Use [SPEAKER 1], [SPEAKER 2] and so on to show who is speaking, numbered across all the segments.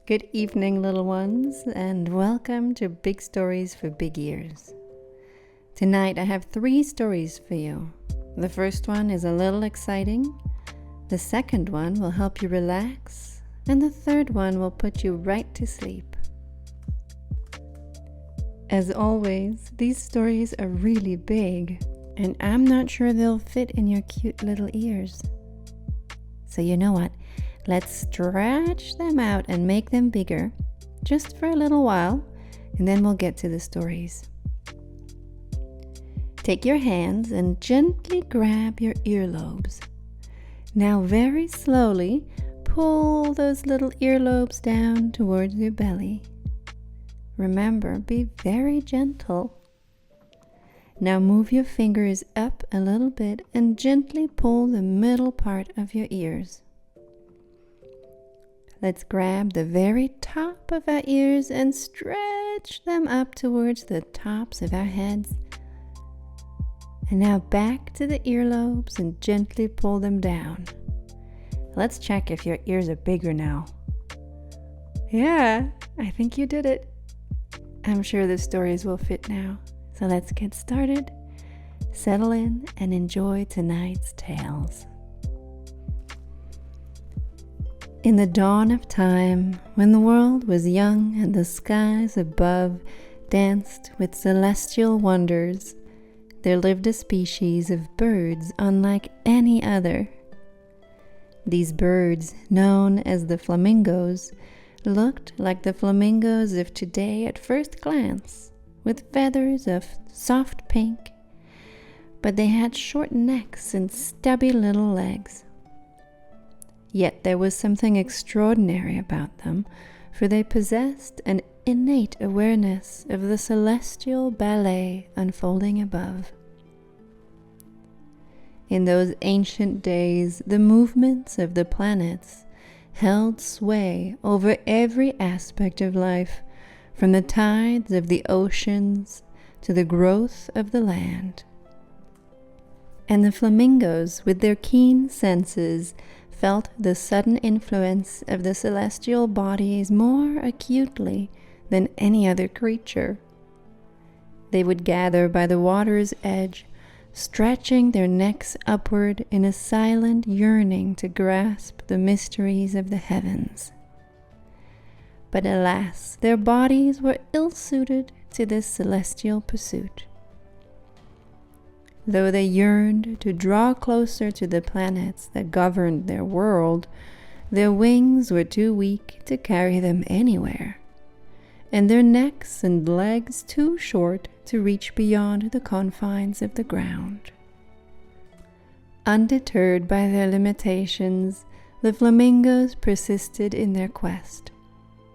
[SPEAKER 1] Good evening, little ones, and welcome to Big Stories for Big Ears. Tonight I have 3 stories for you. The first one is a little exciting, the second one will help you relax, and the third one will put you right to sleep. As always, these stories are really big, and I'm not sure they'll fit in your cute little ears. So you know what? Let's stretch them out and make them bigger, just for a little while, and then we'll get to the stories. Take your hands and gently grab your earlobes. Now very slowly, pull those little earlobes down towards your belly. Remember, be very gentle. Now move your fingers up a little bit and gently pull the middle part of your ears. Let's grab the very top of our ears and stretch them up towards the tops of our heads. And now back to the earlobes and gently pull them down. Let's check if your ears are bigger now. Yeah, I think you did it. I'm sure the stories will fit now. So let's get started. Settle in and enjoy tonight's tales. In the dawn of time, when the world was young and the skies above danced with celestial wonders, there lived a species of birds unlike any other. These birds, known as the flamingos, looked like the flamingos of today at first glance, with feathers of soft pink, but they had short necks and stubby little legs. Yet there was something extraordinary about them, for they possessed an innate awareness of the celestial ballet unfolding above. In those ancient days, the movements of the planets held sway over every aspect of life, from the tides of the oceans to the growth of the land. And the flamingos, with their keen senses, felt the sudden influence of the celestial bodies more acutely than any other creature. They would gather by the water's edge, stretching their necks upward in a silent yearning to grasp the mysteries of the heavens. But alas, their bodies were ill-suited to this celestial pursuit. Though they yearned to draw closer to the planets that governed their world, their wings were too weak to carry them anywhere, and their necks and legs too short to reach beyond the confines of the ground. Undeterred by their limitations, the flamingos persisted in their quest.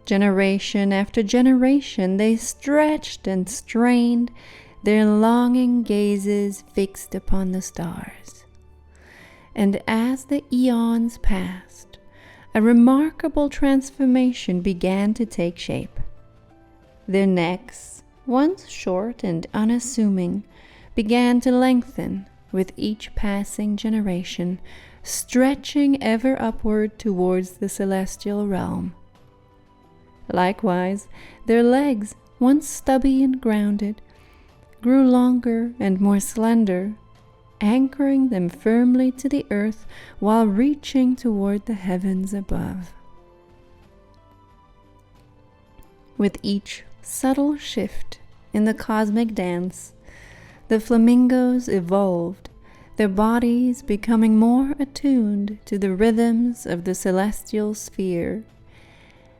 [SPEAKER 1] Generation after generation, they stretched and strained, their longing gazes fixed upon the stars. And as the eons passed, a remarkable transformation began to take shape. Their necks, once short and unassuming, began to lengthen with each passing generation, stretching ever upward towards the celestial realm. Likewise, their legs, once stubby and grounded, grew longer and more slender, anchoring them firmly to the earth while reaching toward the heavens above. With each subtle shift in the cosmic dance, the flamingos evolved, their bodies becoming more attuned to the rhythms of the celestial sphere.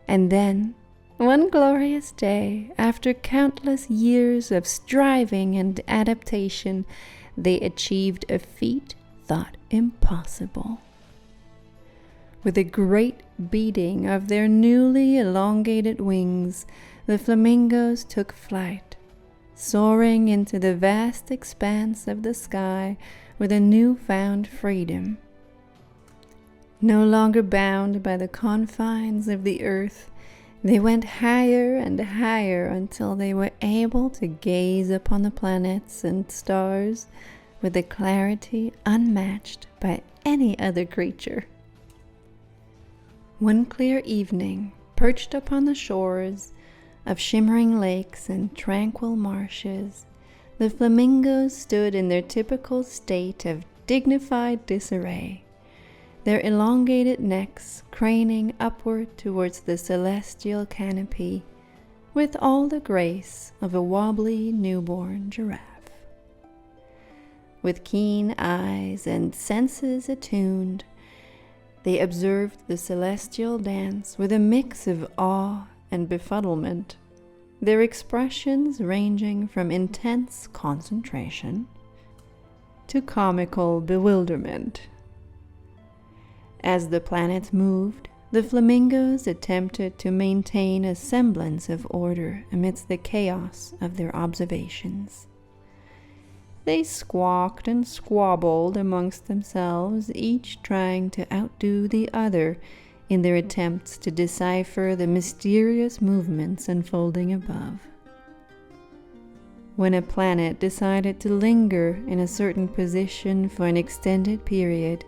[SPEAKER 1] And then, one glorious day, after countless years of striving and adaptation, they achieved a feat thought impossible. With a great beating of their newly elongated wings, the flamingos took flight, soaring into the vast expanse of the sky with a newfound freedom. No longer bound by the confines of the earth, they went higher and higher until they were able to gaze upon the planets and stars with a clarity unmatched by any other creature. One clear evening, perched upon the shores of shimmering lakes and tranquil marshes, the flamingos stood in their typical state of dignified disarray, their elongated necks craning upward towards the celestial canopy with all the grace of a wobbly newborn giraffe. With keen eyes and senses attuned, they observed the celestial dance with a mix of awe and befuddlement, their expressions ranging from intense concentration to comical bewilderment. As the planets moved, the flamingos attempted to maintain a semblance of order amidst the chaos of their observations. They squawked and squabbled amongst themselves, each trying to outdo the other in their attempts to decipher the mysterious movements unfolding above. When a planet decided to linger in a certain position for an extended period,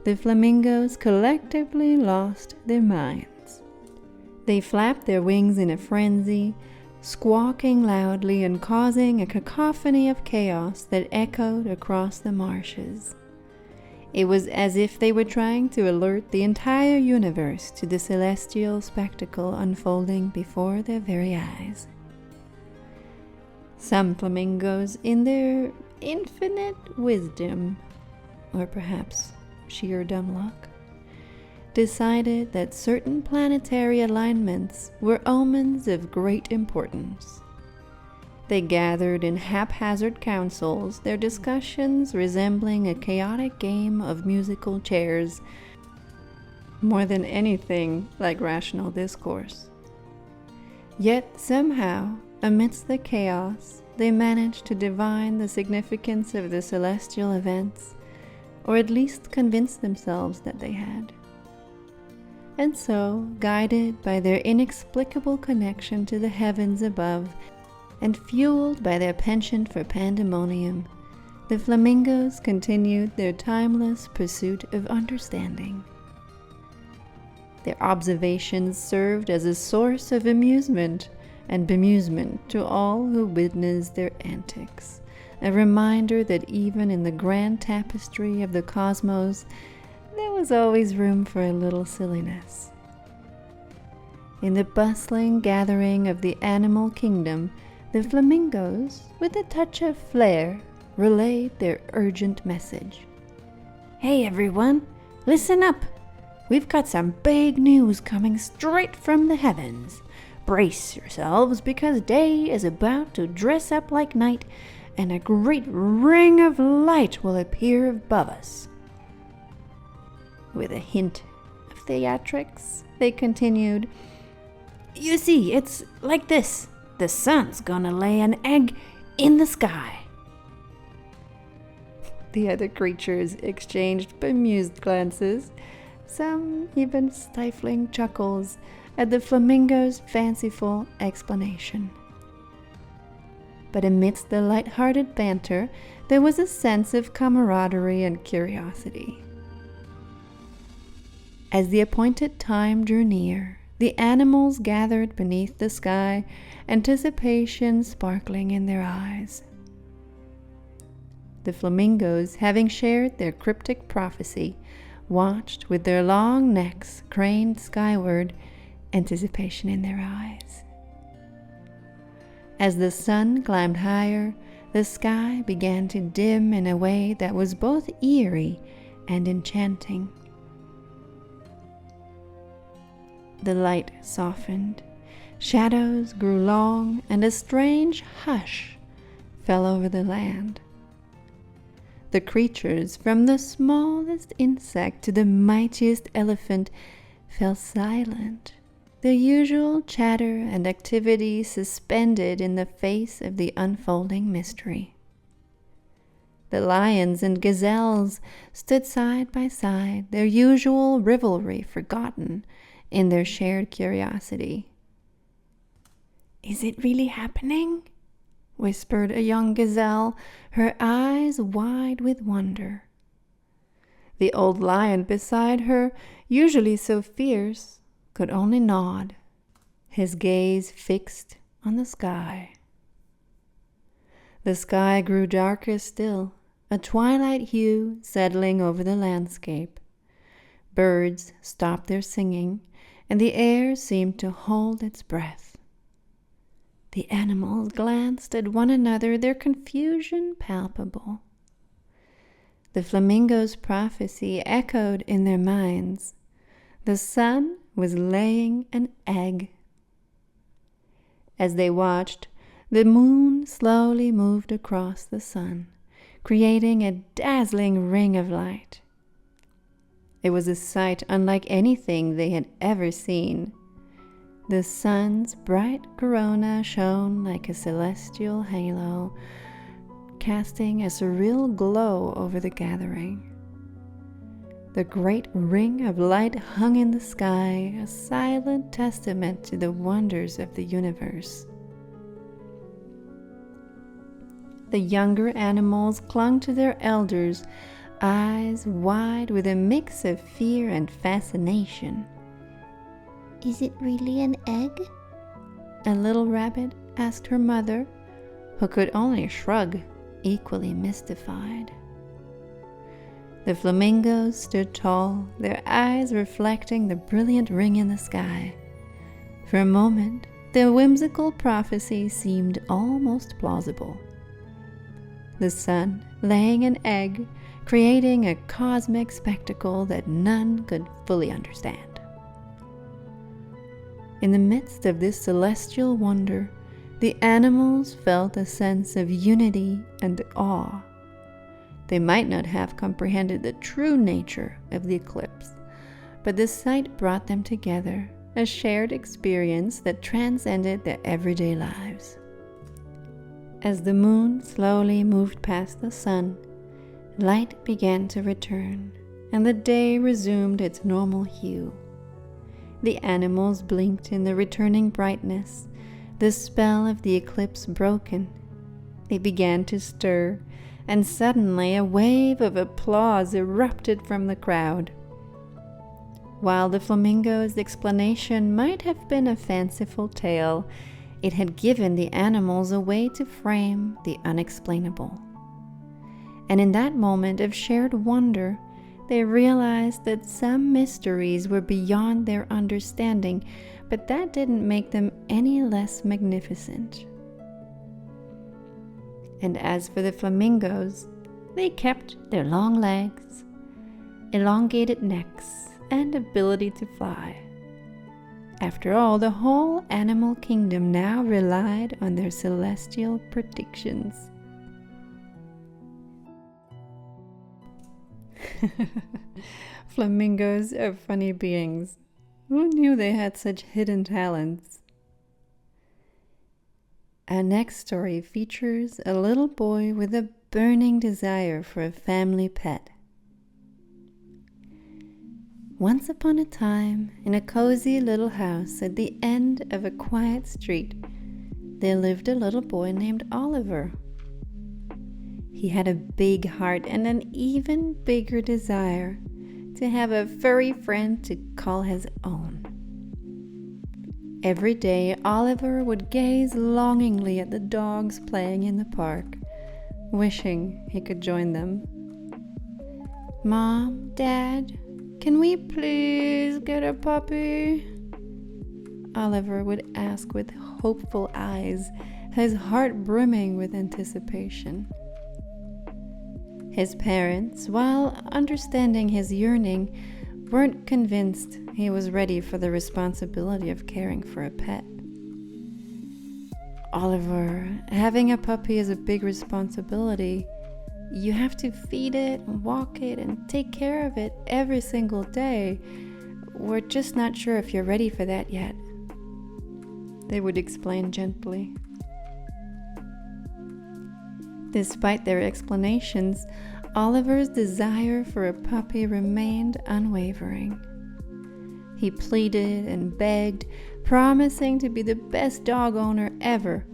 [SPEAKER 1] the flamingos collectively lost their minds. They flapped their wings in a frenzy, squawking loudly and causing a cacophony of chaos that echoed across the marshes. It was as if they were trying to alert the entire universe to the celestial spectacle unfolding before their very eyes. Some flamingos, in their infinite wisdom, or perhaps sheer dumb luck, decided that certain planetary alignments were omens of great importance. They gathered in haphazard councils, their discussions resembling a chaotic game of musical chairs, more than anything like rational discourse. Yet somehow, amidst the chaos, they managed to divine the significance of the celestial events, or at least convince themselves that they had. And so, guided by their inexplicable connection to the heavens above, and fueled by their penchant for pandemonium, the flamingos continued their timeless pursuit of understanding. Their observations served as a source of amusement and bemusement to all who witnessed their antics, a reminder that even in the grand tapestry of the cosmos, there was always room for a little silliness. In the bustling gathering of the animal kingdom, the flamingos, with a touch of flair, relayed their urgent message. "Hey everyone, listen up! We've got some big news coming straight from the heavens. Brace yourselves, because day is about to dress up like night, and a great ring of light will appear above us." With a hint of theatrics, they continued, "You see, it's like this. The sun's gonna lay an egg in the sky." The other creatures exchanged bemused glances, some even stifling chuckles at the flamingo's fanciful explanation. But amidst the light-hearted banter, there was a sense of camaraderie and curiosity. As the appointed time drew near, the animals gathered beneath the sky, anticipation sparkling in their eyes. The flamingos, having shared their cryptic prophecy, watched with their long necks craned skyward, anticipation in their eyes. As the sun climbed higher, the sky began to dim in a way that was both eerie and enchanting. The light softened, shadows grew long, and a strange hush fell over the land. The creatures, from the smallest insect to the mightiest elephant, fell silent, their usual chatter and activity suspended in the face of the unfolding mystery. The lions and gazelles stood side by side, their usual rivalry forgotten in their shared curiosity. "Is it really happening?" whispered a young gazelle, her eyes wide with wonder. The old lion beside her, usually so fierce, could only nod, his gaze fixed on the sky. The sky grew darker still, a twilight hue settling over the landscape. Birds stopped their singing, and the air seemed to hold its breath. The animals glanced at one another, their confusion palpable. The flamingos' prophecy echoed in their minds. The sun was laying an egg. As they watched, the moon slowly moved across the sun, creating a dazzling ring of light. It was a sight unlike anything they had ever seen. The sun's bright corona shone like a celestial halo, casting a surreal glow over the gathering. The great ring of light hung in the sky, a silent testament to the wonders of the universe. The younger animals clung to their elders, eyes wide with a mix of fear and fascination.
[SPEAKER 2] Is it really an egg?
[SPEAKER 1] A little rabbit asked her mother, who could only shrug, equally mystified. The flamingos stood tall, their eyes reflecting the brilliant ring in the sky. For a moment, the whimsical prophecy seemed almost plausible. The sun laying an egg, creating a cosmic spectacle that none could fully understand. In the midst of this celestial wonder, the animals felt a sense of unity and awe. They might not have comprehended the true nature of the eclipse, but the sight brought them together, a shared experience that transcended their everyday lives. As the moon slowly moved past the sun, light began to return, and the day resumed its normal hue. The animals blinked in the returning brightness, the spell of the eclipse broken. They began to stir, and suddenly a wave of applause erupted from the crowd. While the flamingo's explanation might have been a fanciful tale, it had given the animals a way to frame the unexplainable. And in that moment of shared wonder, they realized that some mysteries were beyond their understanding, but that didn't make them any less magnificent. And as for the flamingos, they kept their long legs, elongated necks, and ability to fly. After all, the whole animal kingdom now relied on their celestial predictions. Flamingos are funny beings. Who knew they had such hidden talents? Our next story features a little boy with a burning desire for a family pet. Once upon a time, in a cozy little house at the end of a quiet street, there lived a little boy named Oliver. He had a big heart and an even bigger desire to have a furry friend to call his own. Every day, Oliver would gaze longingly at the dogs playing in the park, wishing he could join them. "Mom, Dad, can we please get a puppy?" Oliver would ask with hopeful eyes, his heart brimming with anticipation. His parents, while understanding his yearning, weren't convinced he was ready for the responsibility of caring for a pet. "Oliver, having a puppy is a big responsibility. You have to feed it, walk it, and take care of it every single day. We're just not sure if you're ready for that yet," they would explain gently. Despite their explanations, Oliver's desire for a puppy remained unwavering. He pleaded and begged, promising to be the best dog owner ever,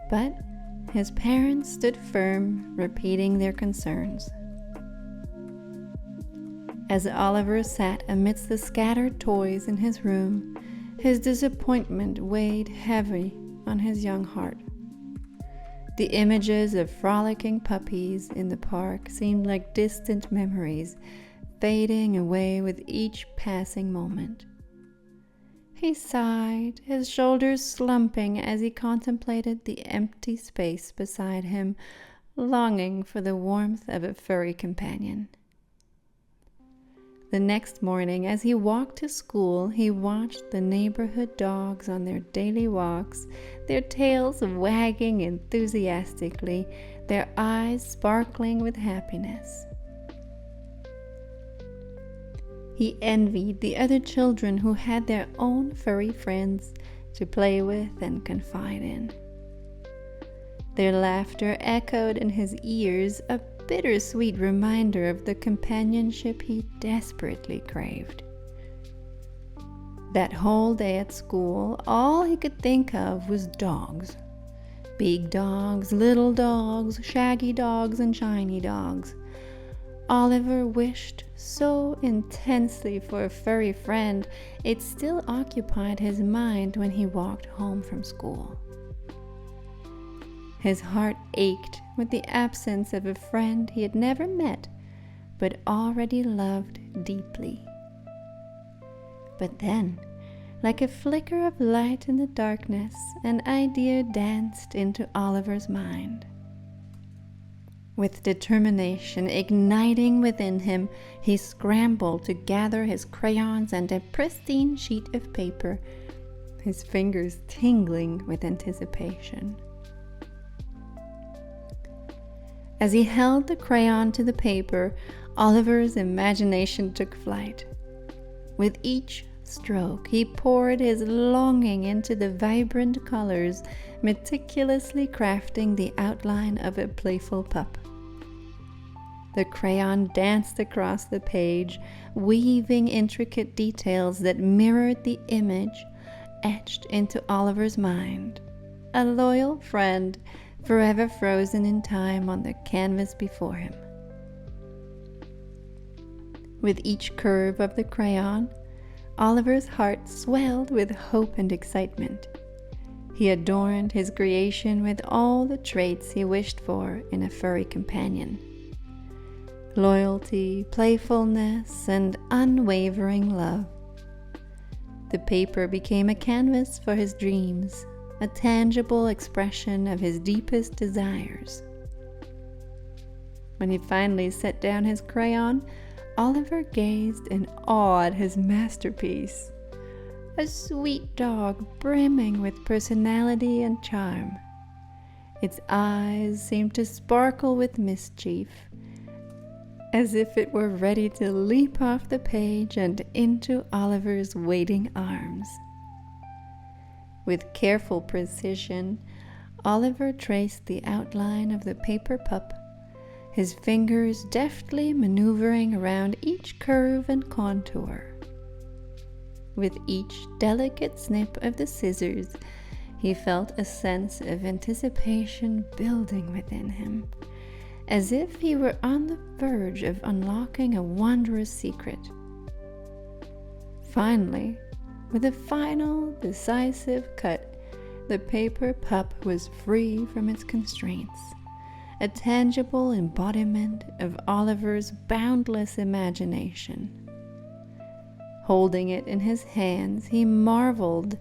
[SPEAKER 1] but his parents stood firm, repeating their concerns. As Oliver sat amidst the scattered toys in his room, His disappointment weighed heavy on his young heart. The images of frolicking puppies in the park seemed like distant memories, fading away with each passing moment. He sighed, his shoulders slumping as he contemplated the empty space beside him, longing for the warmth of a furry companion. The next morning, as he walked to school, he watched the neighborhood dogs on their daily walks, their tails wagging enthusiastically, their eyes sparkling with happiness. He envied the other children who had their own furry friends to play with and confide in. Their laughter echoed in his ears, a bittersweet reminder of the companionship he desperately craved. That whole day at school, all he could think of was dogs. Big dogs, little dogs, shaggy dogs, and shiny dogs. Oliver wished so intensely for a furry friend, it still occupied his mind when he walked home from school. His heart ached with the absence of a friend he had never met, but already loved deeply. But then, like a flicker of light in the darkness, an idea danced into Oliver's mind. With determination igniting within him, he scrambled to gather his crayons and a pristine sheet of paper, his fingers tingling with anticipation. As he held the crayon to the paper, Oliver's imagination took flight. With each stroke, he poured his longing into the vibrant colors, meticulously crafting the outline of a playful pup. The crayon danced across the page, weaving intricate details that mirrored the image etched into Oliver's mind. A loyal friend, forever frozen in time on the canvas before him. With each curve of the crayon, Oliver's heart swelled with hope and excitement. He adorned his creation with all the traits he wished for in a furry companion: loyalty, playfulness, and unwavering love. The paper became a canvas for his dreams, a tangible expression of his deepest desires. When he finally set down his crayon, Oliver gazed in awe at his masterpiece. A sweet dog brimming with personality and charm. Its eyes seemed to sparkle with mischief, as if it were ready to leap off the page and into Oliver's waiting arms. With careful precision, Oliver traced the outline of the paper pup, his fingers deftly maneuvering around each curve and contour. With each delicate snip of the scissors, he felt a sense of anticipation building within him, as if he were on the verge of unlocking a wondrous secret. Finally, with a final, decisive cut, the paper pup was free from its constraints, a tangible embodiment of Oliver's boundless imagination. Holding it in his hands, he marveled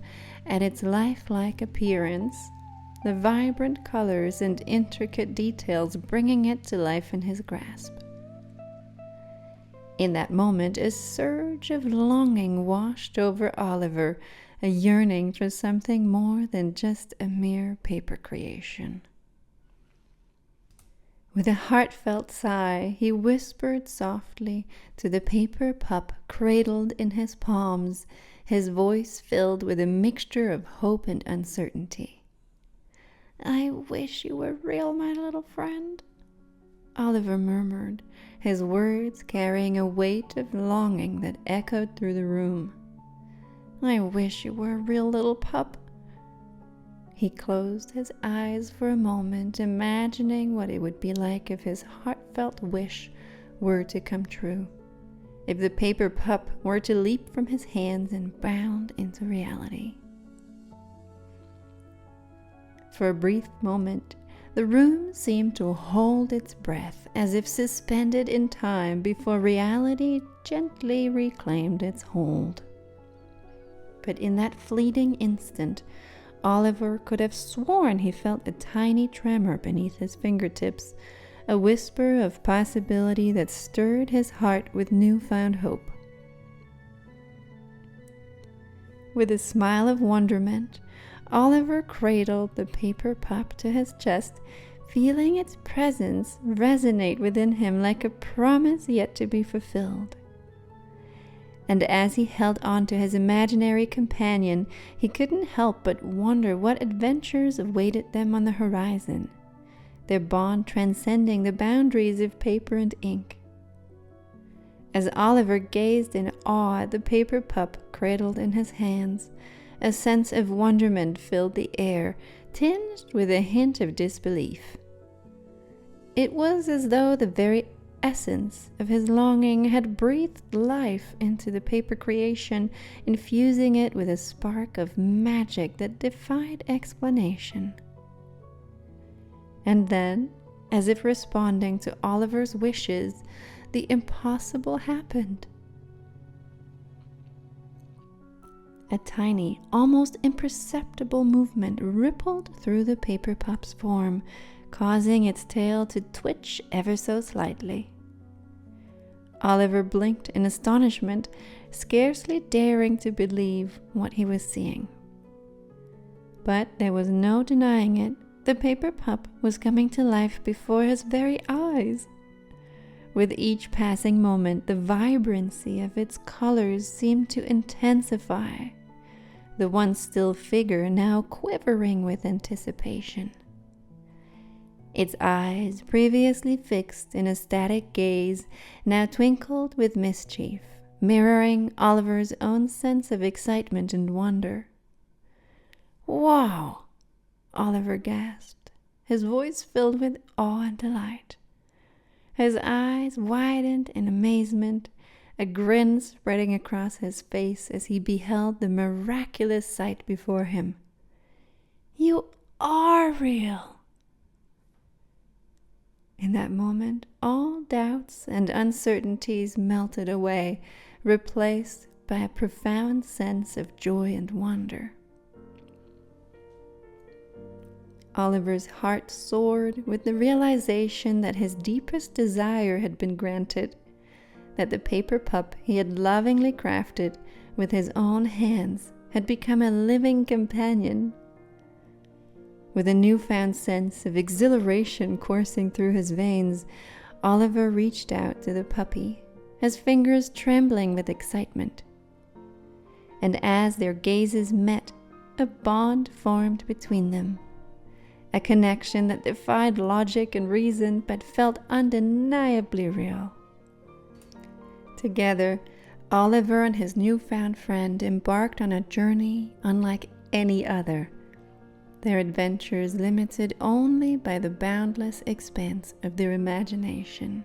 [SPEAKER 1] at its lifelike appearance, the vibrant colors and intricate details bringing it to life in his grasp. In that moment, a surge of longing washed over Oliver, a yearning for something more than just a mere paper creation. With a heartfelt sigh, he whispered softly to the paper pup cradled in his palms, his voice filled with a mixture of hope and uncertainty. "I wish you were real, my little friend," Oliver murmured, his words carrying a weight of longing that echoed through the room. "I wish you were a real little pup." He closed his eyes for a moment, imagining what it would be like if his heartfelt wish were to come true. if the paper pup were to leap from his hands and bound into reality. For a brief moment, the room seemed to hold its breath as if suspended in time before reality gently reclaimed its hold. But in that fleeting instant, Oliver could have sworn he felt a tiny tremor beneath his fingertips, a whisper of possibility that stirred his heart with newfound hope. With a smile of wonderment, Oliver cradled the paper pup to his chest, feeling its presence resonate within him like a promise yet to be fulfilled. And as he held on to his imaginary companion, he couldn't help but wonder what adventures awaited them on the horizon, their bond transcending the boundaries of paper and ink. As Oliver gazed in awe at the paper pup cradled in his hands, a sense of wonderment filled the air, tinged with a hint of disbelief. It was as though the very essence of his longing had breathed life into the paper creation, infusing it with a spark of magic that defied explanation. And then, as if responding to Oliver's wishes, the impossible happened. A tiny, almost imperceptible movement rippled through the paper pup's form, causing its tail to twitch ever so slightly. Oliver blinked in astonishment, scarcely daring to believe what he was seeing. But there was no denying it. The paper pup was coming to life before his very eyes. With each passing moment, the vibrancy of its colors seemed to intensify, the once still figure now quivering with anticipation. Its eyes, previously fixed in a static gaze, now twinkled with mischief, mirroring Oliver's own sense of excitement and wonder. "Wow!" Oliver gasped, his voice filled with awe and delight. His eyes widened in amazement, a grin spreading across his face as he beheld the miraculous sight before him. "You are real!" In that moment, all doubts and uncertainties melted away, replaced by a profound sense of joy and wonder. Oliver's heart soared with the realization that his deepest desire had been granted, that the paper pup he had lovingly crafted with his own hands had become a living companion. With a newfound sense of exhilaration coursing through his veins, Oliver reached out to the puppy, his fingers trembling with excitement. And as their gazes met, a bond formed between them. A connection that defied logic and reason but felt undeniably real. Together, Oliver and his newfound friend embarked on a journey unlike any other, their adventures limited only by the boundless expanse of their imagination.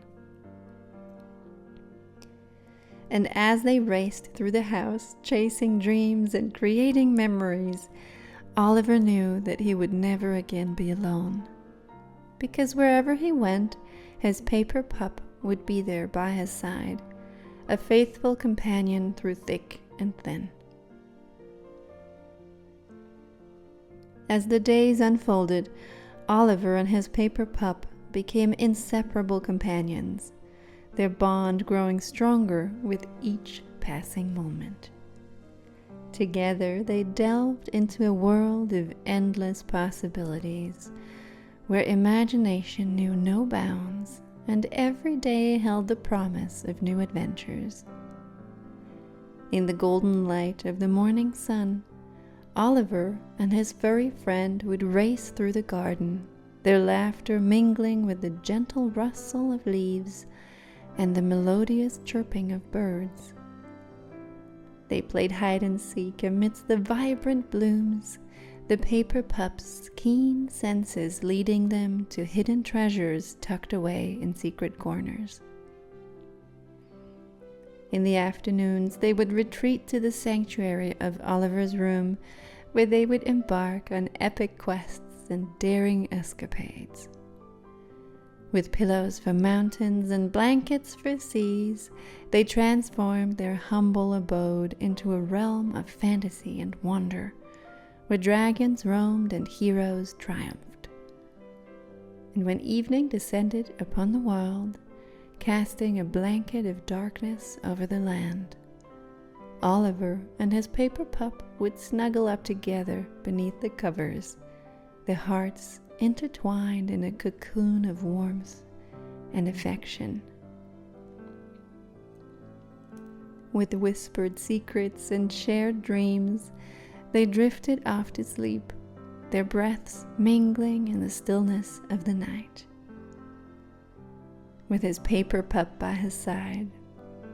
[SPEAKER 1] And as they raced through the house, chasing dreams and creating memories, Oliver knew that he would never again be alone, because wherever he went, his paper pup would be there by his side, a faithful companion through thick and thin. As the days unfolded, Oliver and his paper pup became inseparable companions, their bond growing stronger with each passing moment. Together, they delved into a world of endless possibilities, where imagination knew no bounds and every day held the promise of new adventures. In the golden light of the morning sun, Oliver and his furry friend would race through the garden, their laughter mingling with the gentle rustle of leaves and the melodious chirping of birds. They played hide and seek amidst the vibrant blooms, the paper pup's keen senses leading them to hidden treasures tucked away in secret corners. In the afternoons, they would retreat to the sanctuary of Oliver's room, where they would embark on epic quests and daring escapades. With pillows for mountains and blankets for seas, they transformed their humble abode into a realm of fantasy and wonder, where dragons roamed and heroes triumphed. And when evening descended upon the world, casting a blanket of darkness over the land, Oliver and his paper pup would snuggle up together beneath the covers, their hearts intertwined in a cocoon of warmth and affection. With whispered secrets and shared dreams, they drifted off to sleep, their breaths mingling in the stillness of the night. With his paper pup by his side,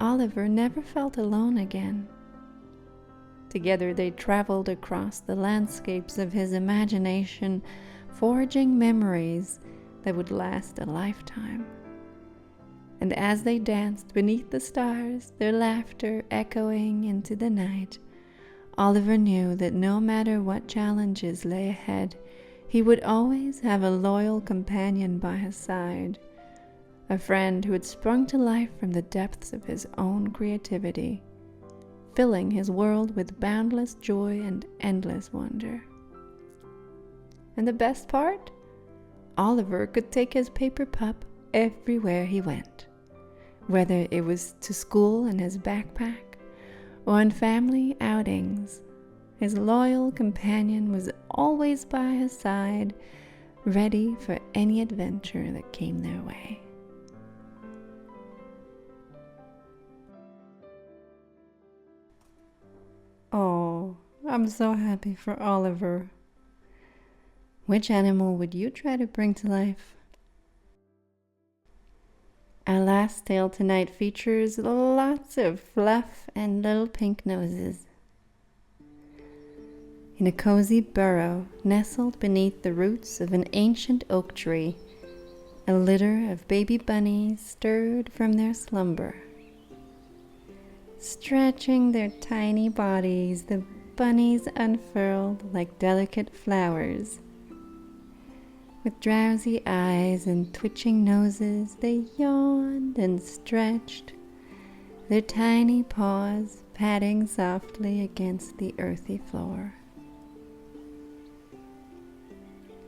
[SPEAKER 1] Oliver never felt alone again. Together they traveled across the landscapes of his imagination, forging memories that would last a lifetime. And as they danced beneath the stars, their laughter echoing into the night, Oliver knew that no matter what challenges lay ahead, he would always have a loyal companion by his side, a friend who had sprung to life from the depths of his own creativity, filling his world with boundless joy and endless wonder. And the best part? Oliver could take his paper pup everywhere he went, whether it was to school in his backpack or on family outings. His loyal companion was always by his side, ready for any adventure that came their way. Oh, I'm so happy for Oliver. Which animal would you try to bring to life? Our last tale tonight features lots of fluff and little pink noses. In a cozy burrow nestled beneath the roots of an ancient oak tree, a litter of baby bunnies stirred from their slumber. Stretching their tiny bodies, the bunnies unfurled like delicate flowers. With drowsy eyes and twitching noses, they yawned and stretched, their tiny paws patting softly against the earthy floor.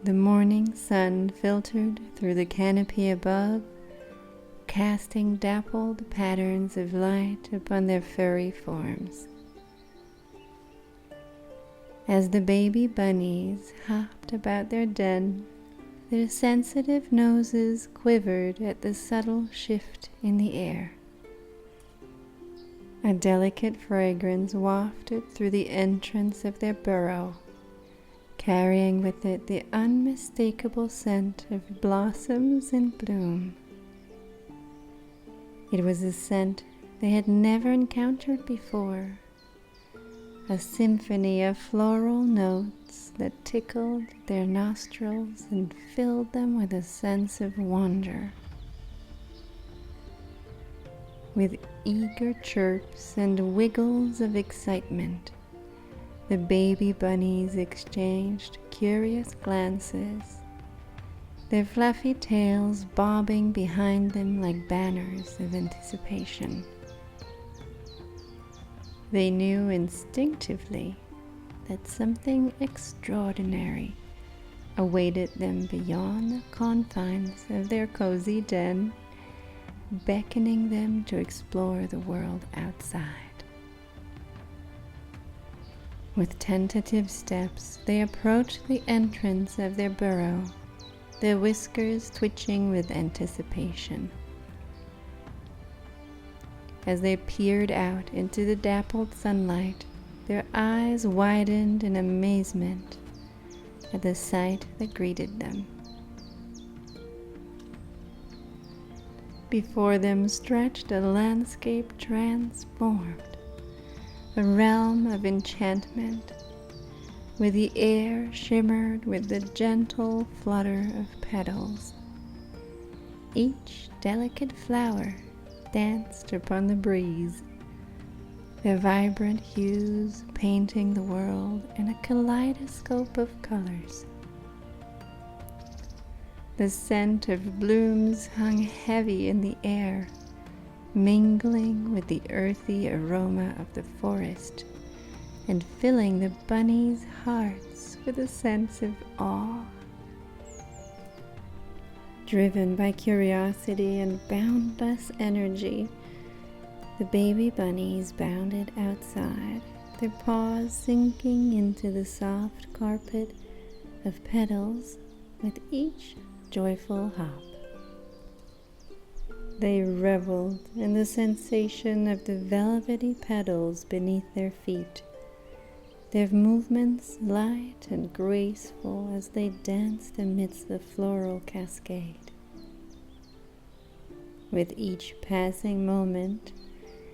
[SPEAKER 1] The morning sun filtered through the canopy above, casting dappled patterns of light upon their furry forms. As the baby bunnies hopped about their den, their sensitive noses quivered at the subtle shift in the air. A delicate fragrance wafted through the entrance of their burrow, carrying with it the unmistakable scent of blossoms in bloom. It was a scent they had never encountered before, a symphony of floral notes that tickled their nostrils and filled them with a sense of wonder. With eager chirps and wiggles of excitement, the baby bunnies exchanged curious glances, their fluffy tails bobbing behind them like banners of anticipation. They knew instinctively that something extraordinary awaited them beyond the confines of their cozy den, beckoning them to explore the world outside. With tentative steps, they approached the entrance of their burrow, their whiskers twitching with anticipation. As they peered out into the dappled sunlight, their eyes widened in amazement at the sight that greeted them. Before them stretched a landscape transformed, a realm of enchantment, where the air shimmered with the gentle flutter of petals. Each delicate flower danced upon the breeze, their vibrant hues painting the world in a kaleidoscope of colors. The scent of blooms hung heavy in the air, mingling with the earthy aroma of the forest and filling the bunnies' hearts with a sense of awe. Driven by curiosity and boundless energy, the baby bunnies bounded outside, their paws sinking into the soft carpet of petals with each joyful hop. They reveled in the sensation of the velvety petals beneath their feet, their movements light and graceful as they danced amidst the floral cascade. With each passing moment,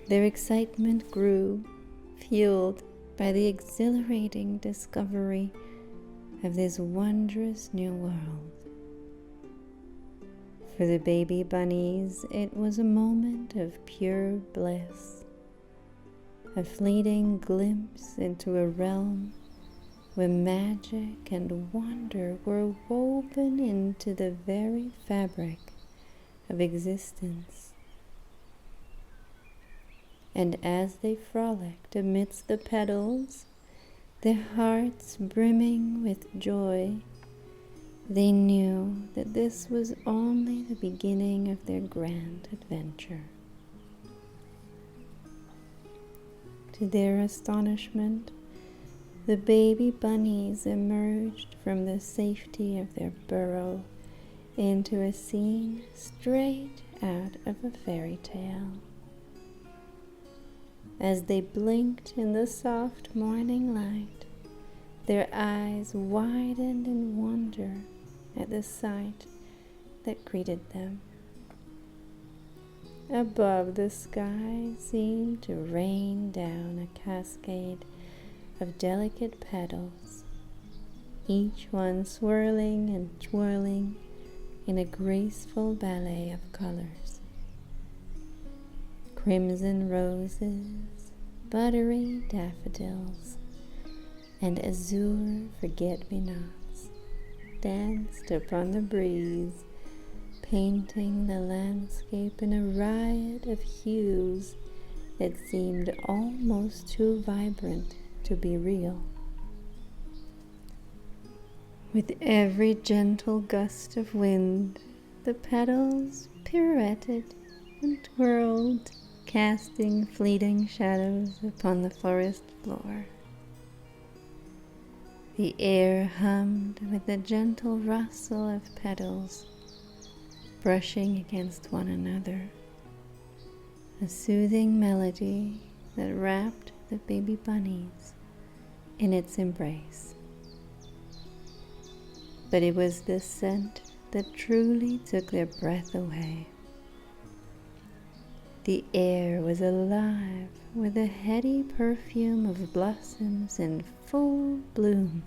[SPEAKER 1] their excitement grew, fueled by the exhilarating discovery of this wondrous new world. For the baby bunnies, it was a moment of pure bliss, a fleeting glimpse into a realm where magic and wonder were woven into the very fabric of existence. And as they frolicked amidst the petals, their hearts brimming with joy, they knew that this was only the beginning of their grand adventure. To their astonishment, the baby bunnies emerged from the safety of their burrow into a scene straight out of a fairy tale. As they blinked in the soft morning light, their eyes widened in wonder at the sight that greeted them. Above, the sky seemed to rain down a cascade of delicate petals, each one swirling and twirling in a graceful ballet of colors. Crimson roses, buttery daffodils, and azure forget-me-nots danced upon the breeze, painting the landscape in a riot of hues that seemed almost too vibrant to be real. With every gentle gust of wind, the petals pirouetted and twirled, casting fleeting shadows upon the forest floor. The air hummed with the gentle rustle of petals brushing against one another, a soothing melody that wrapped the baby bunnies in its embrace. But it was this scent that truly took their breath away. The air was alive with a heady perfume of blossoms in full bloom,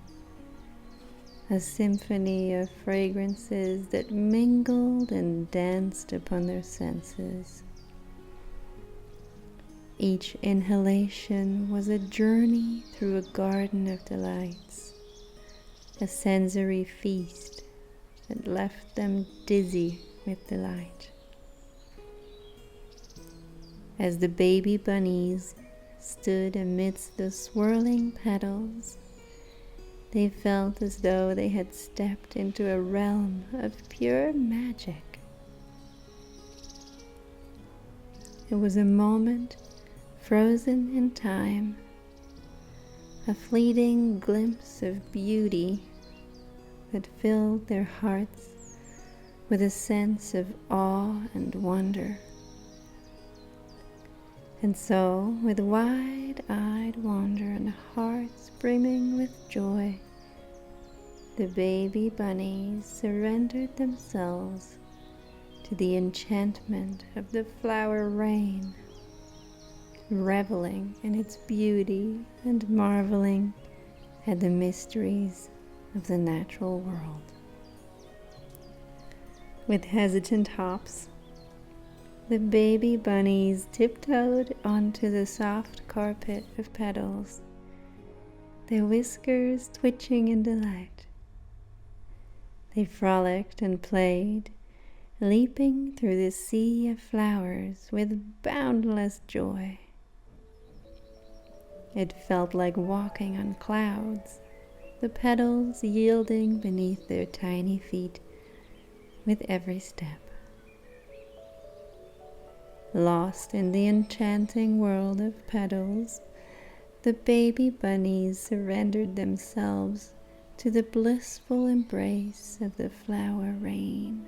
[SPEAKER 1] a symphony of fragrances that mingled and danced upon their senses. Each inhalation was a journey through a garden of delights, a sensory feast that left them dizzy with delight. As the baby bunnies stood amidst the swirling petals, they felt as though they had stepped into a realm of pure magic. It was a moment frozen in time, a fleeting glimpse of beauty that filled their hearts with a sense of awe and wonder. And so, with wide-eyed wonder and hearts brimming with joy, the baby bunnies surrendered themselves to the enchantment of the flower rain, reveling in its beauty and marveling at the mysteries of the natural world. With hesitant hops, The baby bunnies tiptoed onto the soft carpet of petals, their whiskers twitching in delight. They frolicked and played, leaping through the sea of flowers with boundless joy. It felt like walking on clouds, the petals yielding beneath their tiny feet with every step. Lost in the enchanting world of petals, the baby bunnies surrendered themselves to the blissful embrace of the flower rain.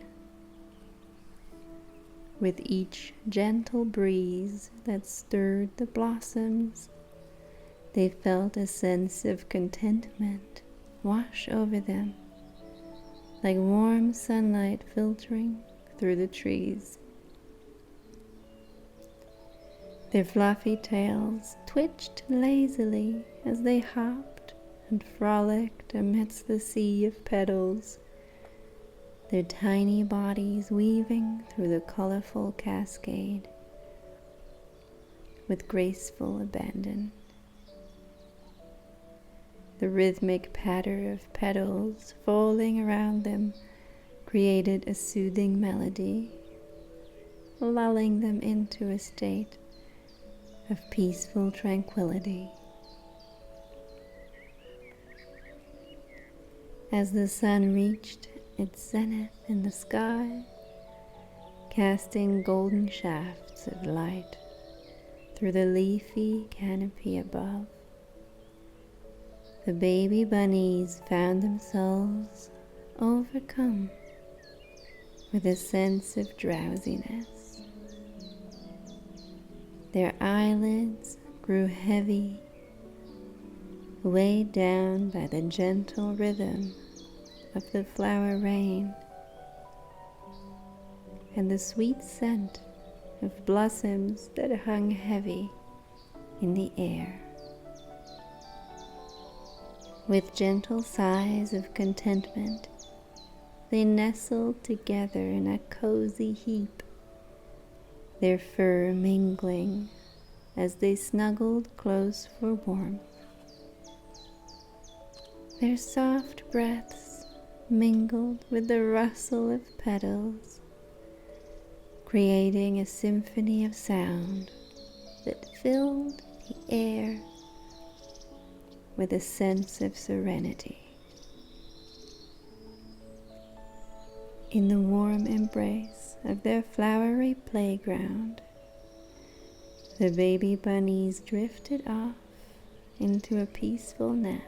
[SPEAKER 1] With each gentle breeze that stirred the blossoms, they felt a sense of contentment wash over them, like warm sunlight filtering through the trees. Their fluffy tails twitched lazily as they hopped and frolicked amidst the sea of petals, their tiny bodies weaving through the colorful cascade with graceful abandon. The rhythmic patter of petals falling around them created a soothing melody, lulling them into a state of peaceful tranquility. As the sun reached its zenith in the sky, casting golden shafts of light through the leafy canopy above, the baby bunnies found themselves overcome with a sense of drowsiness. Their eyelids grew heavy, weighed down by the gentle rhythm of the flower rain and the sweet scent of blossoms that hung heavy in the air. With gentle sighs of contentment, they nestled together in a cozy heap, their fur mingling as they snuggled close for warmth. Their soft breaths mingled with the rustle of petals, creating a symphony of sound that filled the air with a sense of serenity. In the warm embrace of their flowery playground, the baby bunnies drifted off into a peaceful nap,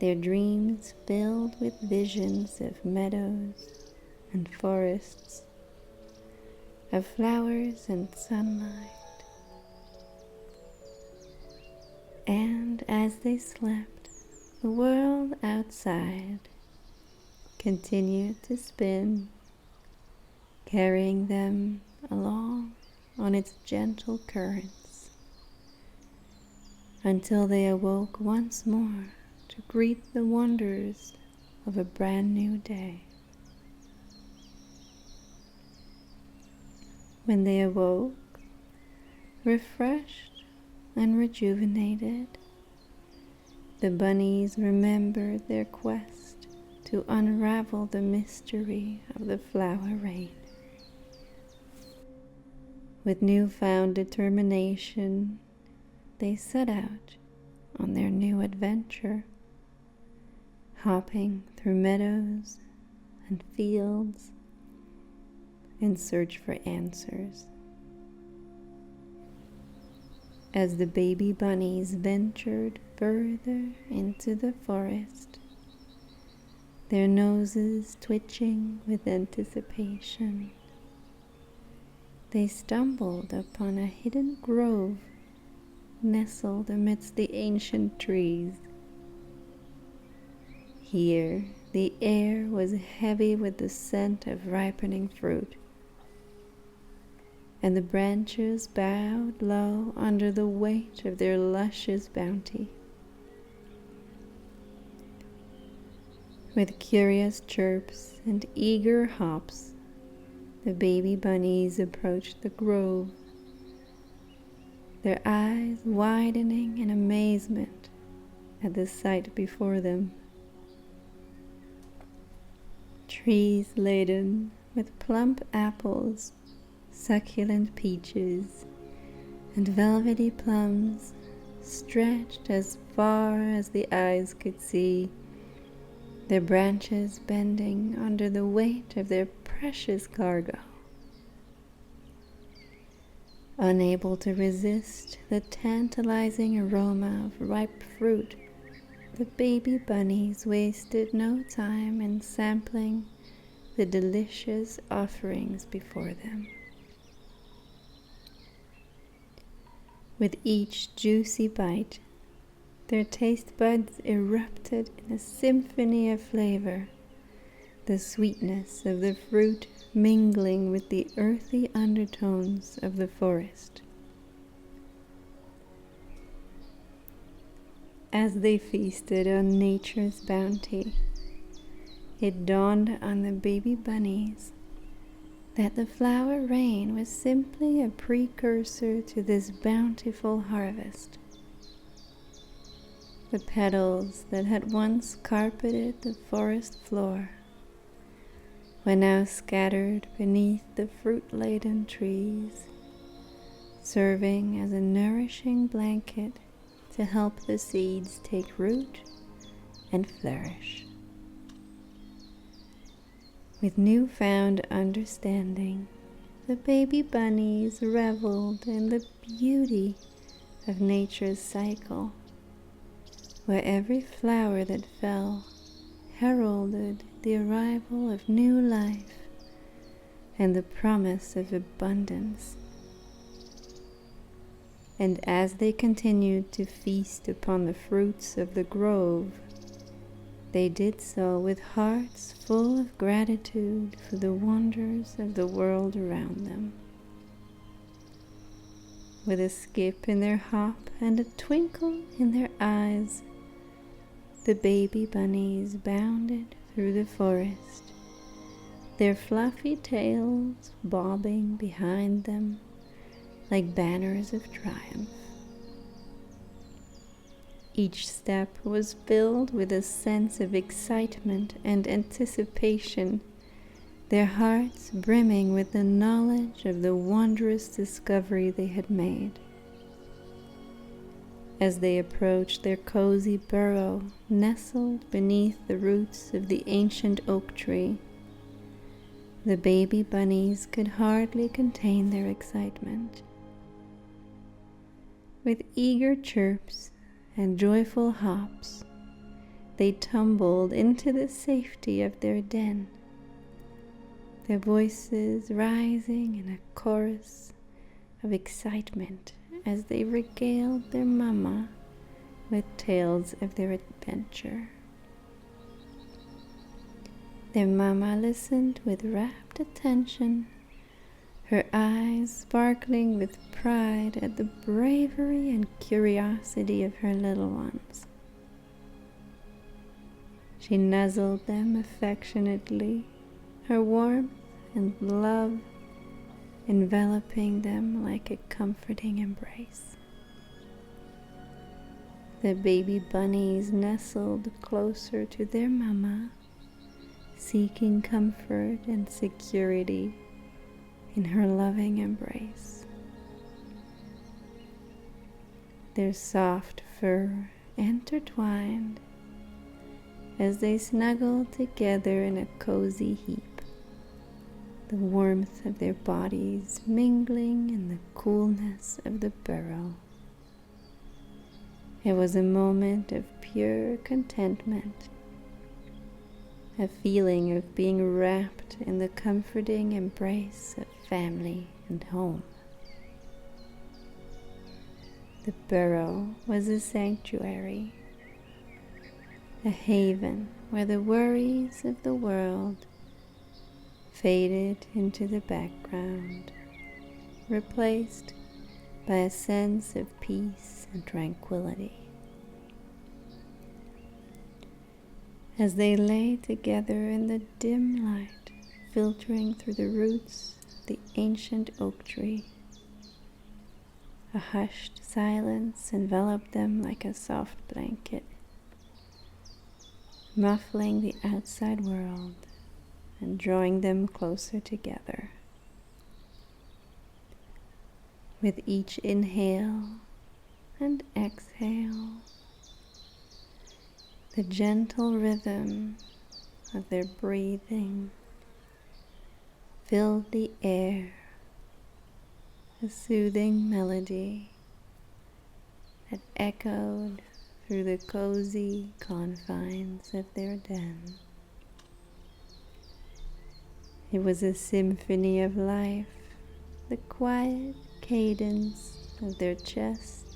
[SPEAKER 1] their dreams filled with visions of meadows and forests, of flowers and sunlight. And as they slept, the world outside continued to spin, carrying them along on its gentle currents, until they awoke once more to greet the wonders of a brand new day. When they awoke, refreshed and rejuvenated, the bunnies remembered their quest to unravel the mystery of the flower rain. With newfound determination, they set out on their new adventure, hopping through meadows and fields in search for answers. As the baby bunnies ventured further into the forest, their noses twitching with anticipation, they stumbled upon a hidden grove nestled amidst the ancient trees. Here, the air was heavy with the scent of ripening fruit, and the branches bowed low under the weight of their luscious bounty. With curious chirps and eager hops, the baby bunnies approached the grove, their eyes widening in amazement at the sight before them. Trees laden with plump apples, succulent peaches, and velvety plums stretched as far as the eyes could see, their branches bending under the weight of their precious cargo. Unable to resist the tantalizing aroma of ripe fruit, the baby bunnies wasted no time in sampling the delicious offerings before them. With each juicy bite, their taste buds erupted in a symphony of flavor, the sweetness of the fruit mingling with the earthy undertones of the forest. As they feasted on nature's bounty, it dawned on the baby bunnies that the flower rain was simply a precursor to this bountiful harvest. The petals that had once carpeted the forest floor were now scattered beneath the fruit-laden trees, serving as a nourishing blanket to help the seeds take root and flourish. With newfound understanding, the baby bunnies reveled in the beauty of nature's cycle, where every flower that fell heralded the arrival of new life and the promise of abundance. And as they continued to feast upon the fruits of the grove, they did so with hearts full of gratitude for the wonders of the world around them. With a skip in their hop and a twinkle in their eyes, the baby bunnies bounded through the forest, their fluffy tails bobbing behind them like banners of triumph. Each step was filled with a sense of excitement and anticipation, their hearts brimming with the knowledge of the wondrous discovery they had made. As they approached their cozy burrow nestled beneath the roots of the ancient oak tree, the baby bunnies could hardly contain their excitement. With eager chirps and joyful hops, they tumbled into the safety of their den, their voices rising in a chorus of excitement as they regaled their mama with tales of their adventure. Their mama listened with rapt attention, her eyes sparkling with pride at the bravery and curiosity of her little ones. She nuzzled them affectionately, her warmth and love enveloping them like a comforting embrace. The baby bunnies nestled closer to their mama, seeking comfort and security in her loving embrace. Their soft fur intertwined as they snuggled together in a cozy heap, the warmth of their bodies mingling in the coolness of the burrow. It was a moment of pure contentment, a feeling of being wrapped in the comforting embrace of family and home. The burrow was a sanctuary, a haven where the worries of the world faded into the background, replaced by a sense of peace and tranquility. As they lay together in the dim light filtering through the roots the ancient oak tree. A hushed silence enveloped them like a soft blanket, muffling the outside world and drawing them closer together. With each inhale and exhale, the gentle rhythm of their breathing filled the air, a soothing melody that echoed through the cozy confines of their den. It was a symphony of life, the quiet cadence of their chests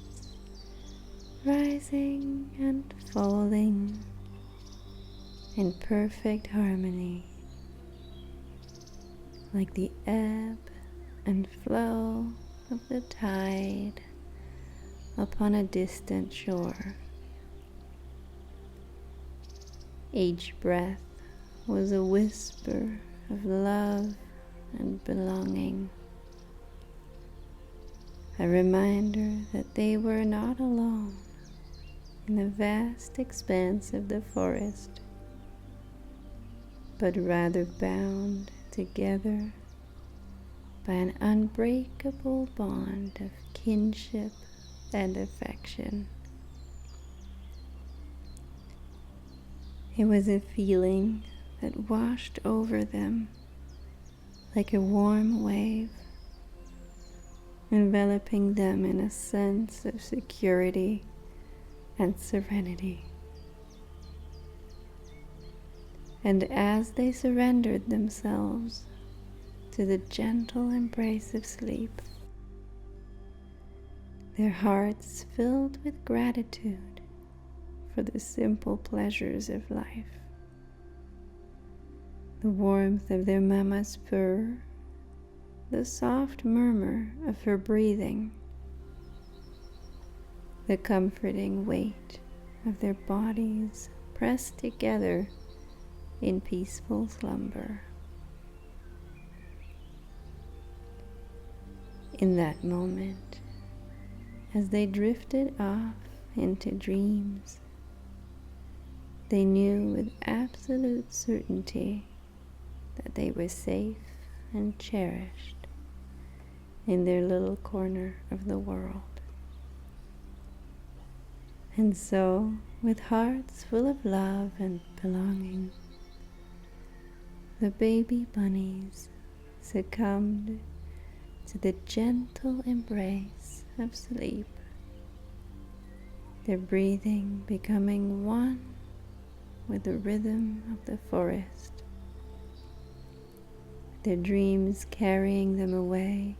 [SPEAKER 1] rising and falling in perfect harmony, like the ebb and flow of the tide upon a distant shore. Each breath was a whisper of love and belonging, a reminder that they were not alone in the vast expanse of the forest, but rather bound together by an unbreakable bond of kinship and affection. It was a feeling that washed over them like a warm wave, enveloping them in a sense of security and serenity. And as they surrendered themselves to the gentle embrace of sleep, their hearts filled with gratitude for the simple pleasures of life. The warmth of their mama's purr, the soft murmur of her breathing, the comforting weight of their bodies pressed together in peaceful slumber. In that moment, as they drifted off into dreams, they knew with absolute certainty that they were safe and cherished in their little corner of the world. And so, with hearts full of love and belonging, the baby bunnies succumbed to the gentle embrace of sleep, their breathing becoming one with the rhythm of the forest, their dreams carrying them away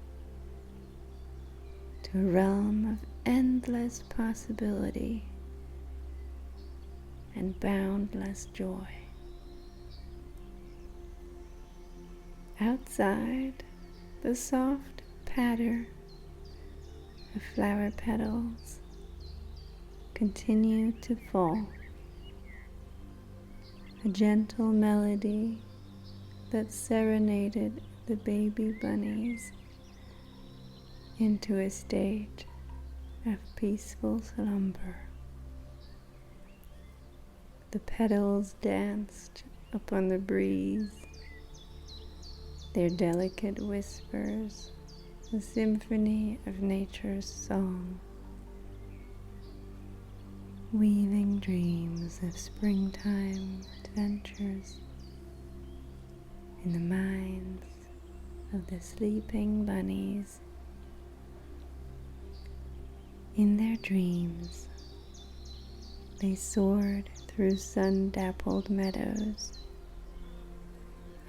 [SPEAKER 1] to a realm of endless possibility and boundless joy. Outside, the soft patter of flower petals continued to fall, a gentle melody that serenaded the baby bunnies into a state of peaceful slumber. The petals danced upon the breeze, their delicate whispers, a symphony of nature's song, weaving dreams of springtime adventures in the minds of the sleeping bunnies. In their dreams, they soared through sun-dappled meadows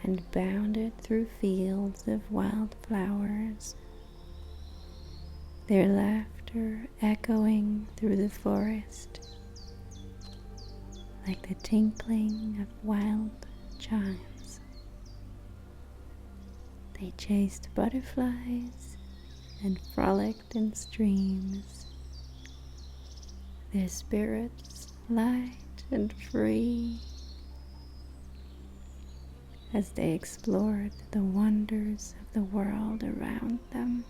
[SPEAKER 1] and bounded through fields of wildflowers, their laughter echoing through the forest like the tinkling of wild chimes. They chased butterflies and frolicked in streams, their spirits light and free, as they explored the wonders of the world around them.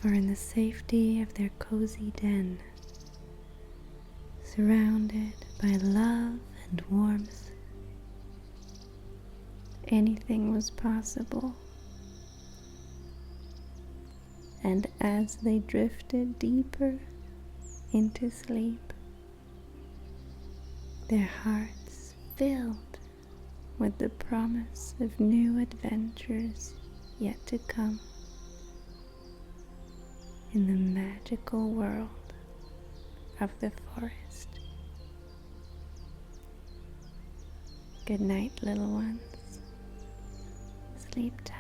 [SPEAKER 1] For in the safety of their cozy den, surrounded by love and warmth, anything was possible. And as they drifted deeper into sleep, their hearts filled with the promise of new adventures yet to come in the magical world of the forest. Good night, little ones. Sleep tight.